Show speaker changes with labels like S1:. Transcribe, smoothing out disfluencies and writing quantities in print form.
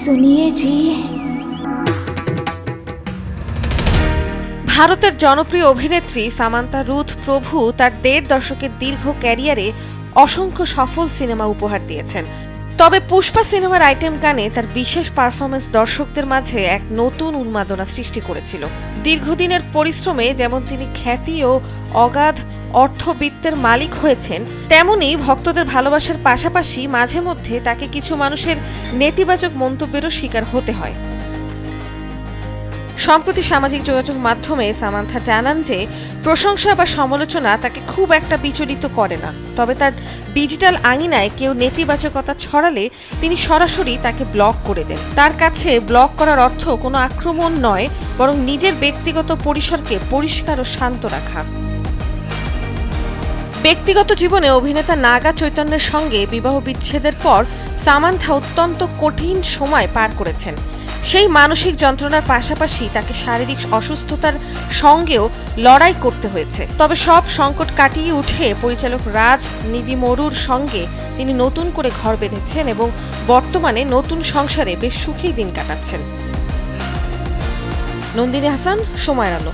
S1: सुनिए जी।
S2: ভারতের জনপ্রিয় অভিনেত্রী সামান্থা রুথ প্রভু তার ১.৫ দশকের দীর্ঘ ক্যারিয়ারে অসংখ্য সফল সিনেমা উপহার দিয়েছেন। তবে পুষ্পা সিনেমার আইটেম গানে তার বিশেষ পারফরমেন্স দর্শকদের মাঝে এক নতুন উন্মাদনা সৃষ্টি করেছিল। দীর্ঘদিনের পরিশ্রমে যেমন তিনি খ্যাতি ও অগাধ অর্থবিত্তের মালিক হয়েছেন, তেমনি ভক্তদের ভালোবাসার পাশাপাশি মাঝে মধ্যে তাকে কিছু মানুষের নেতিবাচক মন্তব্যেরও শিকার হতে হয়। সম্প্রতি সামাজিক যোগাযোগ মাধ্যমে সামান্থা জানান যে প্রশংসা বা সমালোচনা তাকে খুব একটা বিচলিত করে না, তবে তার ডিজিটাল আঙিনায় কেউ নেতিবাচকতা ছড়ালে তিনি সরাসরি তাকে ব্লক করে দেন। তার কাছে ব্লক করার অর্থ কোনো আক্রমণ নয়, বরং নিজের ব্যক্তিগত পরিসরকে পরিষ্কার ও শান্ত রাখা। ব্যক্তিগত জীবনে অভিনেতা নাগা চৈতন্যের সঙ্গে বিবাহ বিচ্ছেদের পর সামান্থা অত্যন্ত কঠিন সময় পার করেছেন। সেই মানসিক যন্ত্রণার পাশাপাশি তাকে শারীরিক অসুস্থতার সঙ্গেও লড়াই করতে হয়েছে। তবে সব সংকট কাটিয়ে উঠে পরিচালক রাজ নিদিমরুর সঙ্গে তিনি নতুন করে ঘর বেঁধেছেন এবং বর্তমানে নতুন সংসারে বেশ সুখেই দিন কাটাচ্ছেন। নন্দিনী হাসান, সময়ের আলো।